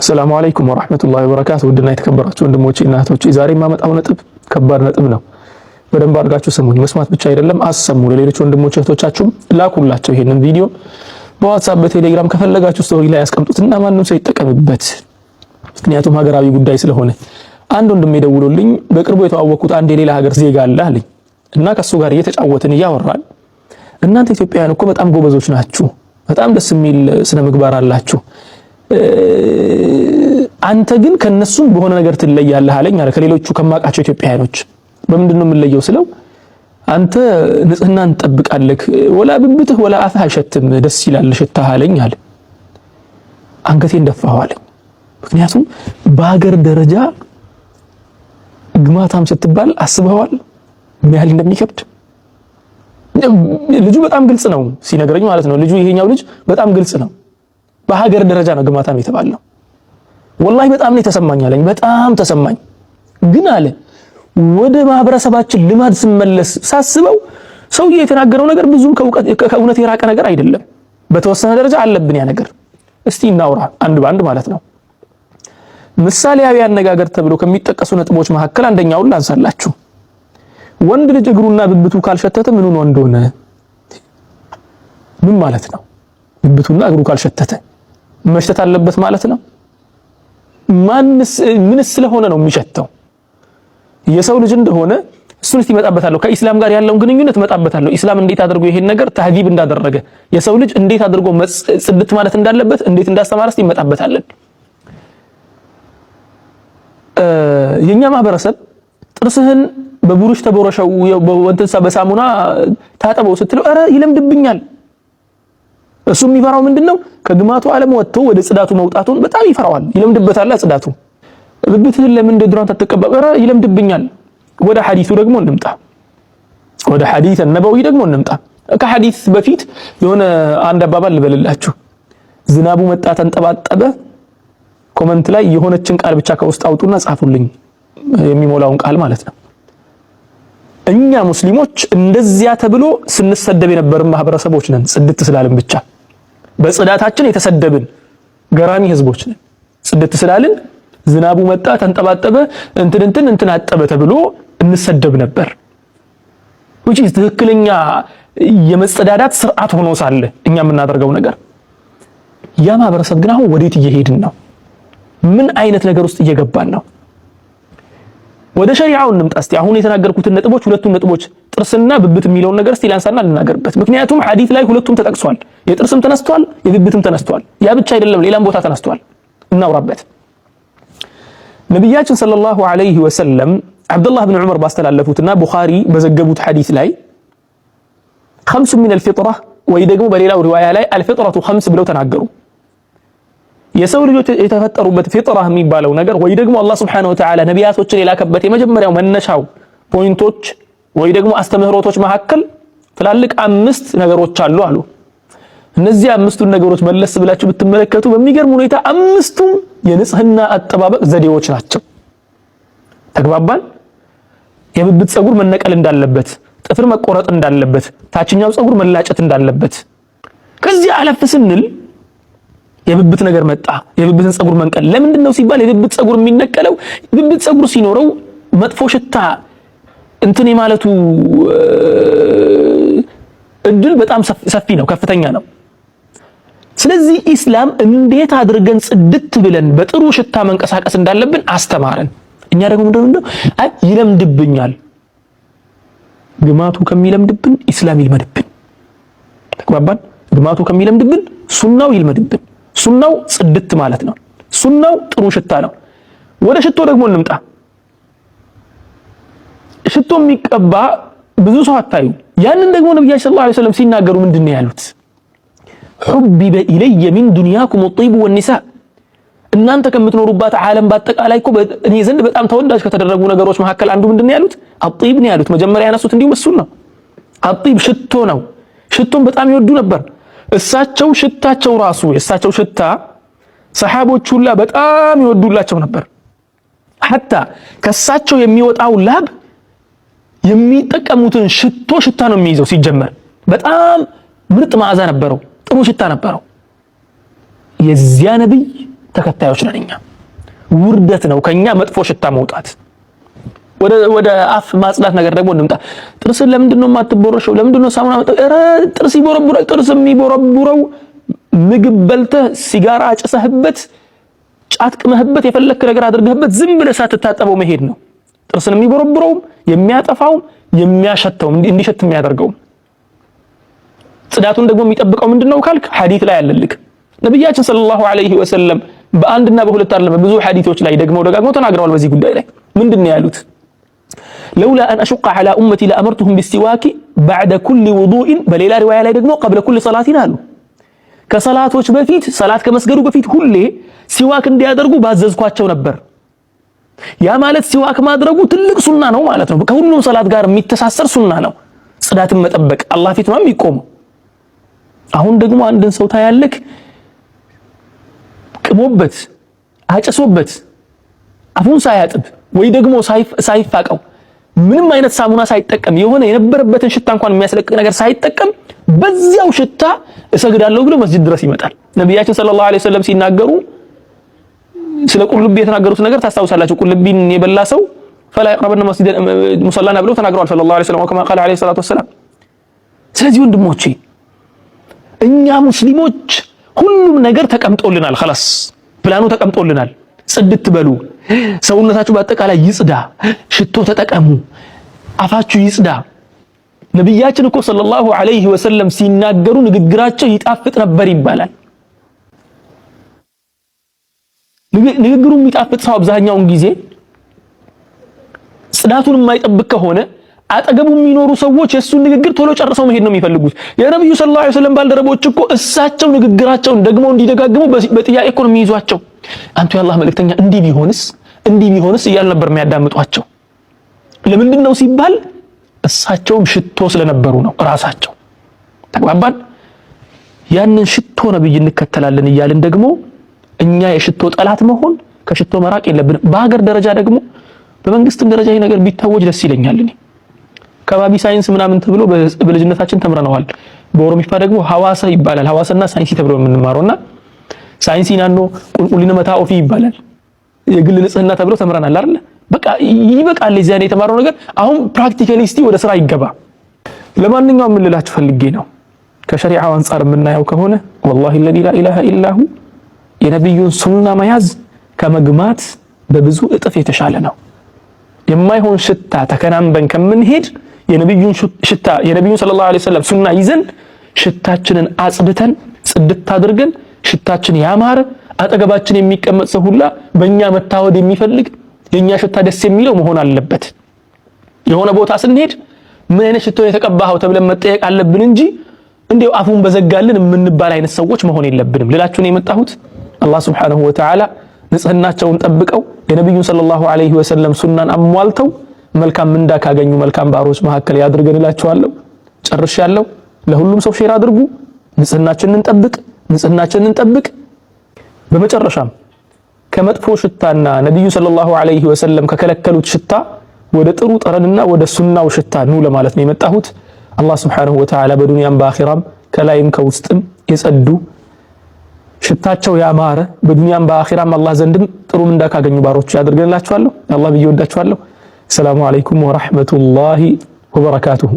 ሰላም አለይኩም ወራህመቱላሂ ወበረካቱ። ውድና የተከበራችሁ ወንድሞቼ እና እህቶቼ ዛሬ የማመጣው ነጥብ ከባድ ነጥብ ነው። በደንብ አድርጋችሁ ስሙኝ። መስማት ብቻ አይደለም አሰሙ። ለሌሎች ወንድሞቼ እህቶቻችሁም ላኩላቸው ይሄንን ቪዲዮ በዋትስአፕ በቴሌግራም ከፈለጋችሁ ስቶሪ ላይ ያስቀምጡትና ማንም ሰው ይጠቀምበት። ምክንያቱም ሀገራዊ ጉዳይ ስለሆነ አንድ ወንድም የደውሎልኝ በቅርቡ የተዋወቅኩት አንድ የሌላ ሀገር ዜጋ አለ አለኝ እና ከሱ ጋር እየተጫወትን እያወራን እናንተ ኢትዮጵያውያን እኮ በጣም ጎበዞች ናችሁ፣ በጣም ደስ የሚል ስነ ምግባር አላችሁ፣ አንተ ግን ከነሱም በሆነ ነገር ትለያለህ አለኝ አለ። ከሌሎቹ ከማቃቸው ኢትዮጵያውያኖች በምንድነው የምለየው ስለው አንተ ንጽህናን ትጠብቃለህ፣ ወላ ብብትህ ወላ አፍህ አይሸትም፣ ደስ ይላል ሽታህ አለኝ አለ። አንገቴን ደፋሁ አለኝ። ምክንያቱም በሀገር ደረጃ ግማታም ስትባል አስበዋል ምን ያህል እንደሚከብድ። ልጁ በጣም ግልጽ ነው ሲነግረኝ ማለት ነው። ልጁ ይሄኛው ልጅ በጣም ግልጽ ነው። በሀገር ደረጃ ነው ግማታም የተባለው። ወላሂ በጣም ነው የተሰማኝ አለኝ። በጣም ተሰማኝ። ግን አለ ወደ ማህበረሰባችን ልማድ ስመለስ ሳስበው ሰውዬ የተናገረው ነገር ብዙም ከእውነት የራቀ ነገር አይደለም። በተወሰነ ደረጃ አለብን ያ ነገር። እስቲ እናውራ አንድ ባንድ ማለት ነው። ምሳሌያዊ አነጋገር ተብሎ ከሚጠቀሱ ነጥቦች መካከል አንደኛውን ላንሳላችሁ። ወንድ ልጅ እግሩና ብብቱ ካልሸተተ ምኑን ወንድ ሆነ? ምን ማለት ነው? ብብቱና እግሩ ካልሸተተ መሽተት አለበት ማለት ነው? ምንስ ስለሆነ ነው የሚሸተው? የሰው ልጅ እንደሆነ እሱን ይመጣበታለሁ። ከኢስላም ጋር ያለውን ግንኙነት መጣበታለሁ። ኢስላም እንዴት አድርጎ ይሄን ነገር ተህዲብ እንዳደረገ የሰው ልጅ እንዴት አድርጎ ጽድት ማለት እንዳለበት እንዴት እንዳስተማረስ ይመጣበታለን። የኛ ማህበረሰብ ጥርስህን በቡሩሽ ተቦረሸው ወንተንሳ በሳሙና ታጠበው ስትለው አረ ይለምድብኛል። እሱ የሚፈራው ምንድነው? ከግማቱ ዓለም ወጥቶ ወደ ጽዳቱ መውጣቱን በጣም ይፈራዋል። ይለምድበታል ጽዳቱ። ብብትህን ለምን እንደድራን ተተቀበል? አረ ይለምድብኛል። ወደ ሐዲሱ ደግሞ እንምጣ። ወደ ሐዲስ ነበዊ ደግሞ እንምጣ። ከሐዲስ በፊት የሆነ አንድ አባባል ልበልላችሁ። ዝናቡ መጣ ተንጠባጠበ። ኮመንት ላይ የሆነችን ቃል ብቻ ከውስጥ አውጡና ጻፉልኝ፣ የሚሞላውን ቃል ማለት ነው። እኛ ሙስሊሞች እንደዚያ ተብሎ ስንሰደብ የነበርን ማህበረሰቦች ነን። ጽድት ስላልን ብቻ በጽዳታችን የተሰደብን ገራሚ ህዝቦች ነን። ጽድት ስላልን ዝናቡ መጣ ተንጠባጠበ እንትን አጠበ ተብሎ እንሰደብ ነበር። which is ትክክለኛ የመጸዳዳት ስርዓት ሆኖ ሳለ እኛ የምናደርገው ነገር። ያ ማህበረሰብ ግን አሁን ወዴት እየሄድን ነው? ምን አይነት ነገር ውስጥ እየገባን ነው? ወደ ሸሪዓው እንምጣ እስቲ። አሁን የተናገርኩትን ነጥቦች ሁለቱን ነጥቦች ጥርስና ብብት የሚለውን ነገር እስቲ ላንሳና ልናገርበት። ምክንያቱም ሐዲስ ላይ ሁለቱም ተጠቅሷል። የጥርስም ተነስቷል፣ የብብትም ተነስቷል። ያ ብቻ አይደለም ሌላም ቦታ ተነስቷል። እናውራበት። ነብያችን ሰለላሁ ዐለይሂ ወሰለም አብዱላህ ብን ዑመር ባስተላለፉትና ቡኻሪ በዘገቡት ሐዲስ ላይ خمس من الفطرة ወይ ደግሞ በሌላው ሪዋያ ላይ الفطرة خمس ብለው ተናገሩ። የሰው ልጆች የተፈጠሩበት ፊጥራ የሚባለው ነገር ወይ ደግሞ አላህ Subhanahu Wa Ta'ala ነቢያቶችን የላከበት የመጀመሪያው መነሻው ፖይንቶች ወይ ደግሞ አስተምህሮቶች መካከል ትላልቅ 5 ነገሮች አሉ። እነዚህ 5ቱን ነገሮች መለስ ብላችሁ ብትመለከቱ በሚገርም ሁኔታ 5ቱም የንጽህና አጠባበቅ ዘዴዎች ናቸው። ተግባባን? የብብት ፀጉር መነቀል እንዳለበት፣ ጥፍር መቆረጥ እንዳለበት፣ ታችኛው ፀጉር መላጨት እንዳለበት። ከዚህ አለፍ ስንል የብብት ነገር መጣ። የብብትን ፀጉር መንቀል ለምንድን ነው ሲባል የብብት ፀጉር የሚነቀለው የብብት ፀጉር ሲኖረው መጥፎ ሽታ እንትን የማለቱ እድል በጣም ሰፊ ነው፣ ከፍተኛ ነው። ስለዚህ ኢስላም እንዴት አድርገን ጽድት ብለን በጥሩ ሽታ መንቀሳቀስ እንዳለብን አስተማረን። እኛ ደግሞ ምንድነው ይለምድብኛል። ግማቱ ከሚለምድብን ኢስላም ይልመድብን። ተግባባን? ግማቱ ከሚለምድብን ሱናው ይልመድብን። ሱናው ጽድት ማለት ነው። ሱናው ጥሩ ሽታ ነው። ወደ ሽቶ ደግሞ እንምጣ። ሽቶ የሚቀባ ብዙ ሰው አታዩ። ያንን ደግሞ ነብያችን ሰለላሁ ዐለይሂ ወሰለም ሲናገሩ ምንድነው ያሉት? حبب الي من دنياكم الطيب والنساء እናንተ ከምትኖሩባት ዓለም በአጠቃላይ እኮ እኔ ዘንድ በጣም ተወዳጅ ከተደረጉ ነገሮች መካከል አንዱ ምንድነው ያሉት? አጥይብ ነው ያሉት። መጀመሪያ ያነሱት እንዲሁ እሱን ነው። አጥይብ ሽቶ ነው። ሽቶን በጣም ይወዱ ነበር። እሳቸው ሽታቸው ራሱ የእሳቸው ሽታ ሰሃቦች ሁላ በጣም ይወዱላቸው ነበር። ሐታ ከእሳቸው የሚወጣው ላብ የሚጠቀሙትን ሽታ ነው የሚይዘው። ሲጀመር በጣም ምርጥ መዓዛ ነበረው፣ ጥሩ ሽታ ነበረው። የዚያ ነብይ ተከታዮች ነን እኛ። ውርደት ነው ከኛ መጥፎ ሽታ መውጣት። ወደ አፍ ማጽዳት ነገር ደግሞ እንምጣ። ጥርስን ለምንድነው የማትቦረሸው? ለምንድነው ሳሙና ኧረ ጥርስ ይቦረቡራል። ጥርስ የሚቦረቡረው ምግብ በልተህ ሲጋራ አጭሰህበት ጫት ቅመህበት የፈለክ ነገር አድርገህበት ዝም ብለህ ሳትታጠበው መሄድ ነው። ጥርስን የሚቦረቡረው የሚያጠፋው የሚያሸተው እንዲሸት የሚያደርገው። ጽዳቱን ደግሞ የሚጠብቀው ምንድነው ካልክ ሐዲስ ላይ አለልክ። ነብያችን ሰለላሁ ዐለይሂ ወሰለም በአንድና በሁለት አይደለም ብዙ ሐዲሶች ላይ ደጋግመው ተናግረዋል በዚህ ጉዳይ ላይ። ምንድነው ያሉት? ለውላ አን አሽቀ ዐላ ኡመቲ ለአመርቱሁም ቢስቲዋኪ በዕደ ኩሊ ውዱእን፣ በሌላ ሪዋያ ላይ ደግሞ ቀብለ ኩሊ ሰላቲን አሉ። ከሰላቶች በፊት ሰላት ከመስገዱ በፊት ሁሌ ሲዋክ እንዲያደርጉ ባዘዝኳቸው ነበር። ያ ማለት ሲዋክ ማድረጉ ትልቅ ሱና ነው ማለት ነው። ከሁሉም ሰላት ጋር የሚተሳሰር ሱና ነው። ጽዳትን መጠበቅ አላህ ፊት ማም ይቆም። አሁን ደግሞ አንድን ሰው ታያለክ ቅሞበት አጨሶበት አፉን ሳያጥብ ወይ ደግሞ ሳይፋቀው ምንም አይነት ሳሙና ሳይጠቀም የሆነ የነበረበትን ሽታ እንኳን የሚያስለቅቅ ነገር ሳይጠቀም በዚያው ሽታ እሰግዳለሁ ብሎ መስጂድ ድረስ ይመጣል። ነብያችን ሰለላሁ ዐለይሂ ወሰለም ሲናገሩ ስለ ቁልቢ የተናገሩት ነገር ታስታውሳላችሁ። ቁልቢን የበላ ሰው ፈላ ይቅረበና መስጂድ ሙሰላና ብለው ተናግረዋል ሰለላሁ ዐለይሂ ወሰለም ወከማ ቃለ ዐለይሂ ሰላቱ ወሰላም። ስለዚህ ወንድሞቼ እኛ ሙስሊሞች ሁሉም ነገር ተቀምጦልናል። خلاص ፕላኑ ተቀምጦልናል። ጽድት በሉ፣ ሰውነታችሁ በአጠቃላይ ይጽዳ፣ ሽቶ ተጠቀሙ፣ አፋችሁ ይጽዳ። ነብያችን እኮ ሰለላሁ ዐለይሂ ወሰለም ሲናገሩ ንግግራቸው ይጣፍጥ ነበር ይባላል። ንግግሩ የሚጣፍጥ ሰው አብዛኛውን ጊዜ ጽዳቱን የማይጠብቅ ከሆነ አጠገቡ የሚኖሩ ሰዎች የሱን ንግግር ቶሎ ጨርሰው መሄድ ነው የሚፈልጉት። የነብዩ ሰለላሁ ዐለይሂ ወሰለም ባልደረቦች እኮ እሳቸው ንግግራቸውን ደግሞ እንዲደጋግሙ በጥያቄ እኮ ነው የሚይዟቸው። አንተ የአላህ መልእክተኛ እንዲህ ቢሆንስ እያሉ ነበር የሚያዳምጧቸው። ለምንድን ነው ሲባል እሳቸውም ሽቶ ስለነበሩ ነው ራሳቸው። ተግባባን? ያንን ሽቶ ነብይ እንከተላለን እያልን ደግሞ እኛ የሽቶ ጠላት መሆን ከሽቶ መራቅ የለብንም። በሀገር ደረጃ ደግሞ በመንግስትም ደረጃ ይሄ ነገር ቢታወጅ ደስ ይለኛል። እኔ ከባቢ ሳይንስ ምናምን ተብሎ በልጅነታችን ተምረናል። በኦሮሚፋ ደግሞ ሐዋሳ ይባላል። ሐዋሳና ሳይንስ ተብሎ የምንማረውና ሳይንስ ናኖ ቁልቁሊነ መታኦፊ ይባላል። የግል ንጽህና ተብሎ ተምረናል አይደል? በቃ ይበቃል። እዚያ ላይ የተማረው ነገር አሁን ፕራክቲካሊ እስቲ ወደ ስራ ይገባ። ለማንኛውም ምን ልላችሁ ፈልጌ ነው ከሸሪዓው አንፃር የምናየው ከሆነ ወላሂ الذي لا اله الا هو የነብዩን ሱና መያዝ ከመግማት በብዙ እጥፍ የተሻለ ነው። የማይሆን ሽታ ተከናንበን ከምንሄድ የነብዩን ሽታ የነብዩን ሰለላሁ ዐለይሂ ወሰለም ሱና ይዘን ሽታችንን አጽድተን ጽድት አድርገን ሽታችን ያማረ አጠገባችን የሚቀመጥ ሰው ሁላ በእኛ መታወድ የሚፈልግ የኛ ሽታ ደስ የሚለው መሆን አለበት። የሆነ ቦታ ስንሄድ ምን አይነት ሽቶ የተቀባኸው ተብለን መጠየቅ አለብን እንጂ እንዴው አፉን በዘጋልን የምንባል አይነት ሰዎች መሆን የለብንም። ልላችሁ ነው የመጣሁት። አላህ ሱብሓነሁ ወተዓላ ንጽህናቸውን ጠብቀው የነብዩን ሰለላሁ ዐለይሂ ወሰለም ሱናን አሟልተው መልካም ምንዳ ካገኙ መልካም ባሮች መካከል ያድርገን እላችኋለሁ። ጨርሻለሁ። ለሁሉም ሰው ሼር አድርጉ። ንጽህናችንን እንጠብቅ። በመጨረሻም ከመጥፎ ሽታና ነብዩ ሰለላሁ ዐለይሂ ወሰለም ከከለከሉት ሽታ ወደ ጥሩ ጠረንና ወደ ሱናው ሽታ ኑ ለማለት ነው የመጣሁት። አላህ ሱብሓነሁ ወተዓላ በዱንያም በአኺራም ከላይም ከውስጥም የጸዱ ሽታቸው ያማረ በዱንያም በአኺራም አላህ ዘንድም ጥሩ ምንዳ ካገኙ ባሮች ያድርገንላችኋለሁ። አላህ ብዬ ወዳችኋለሁ። ሰላሙ አለይኩም ወራህመቱላሂ ወበረካቱሁ።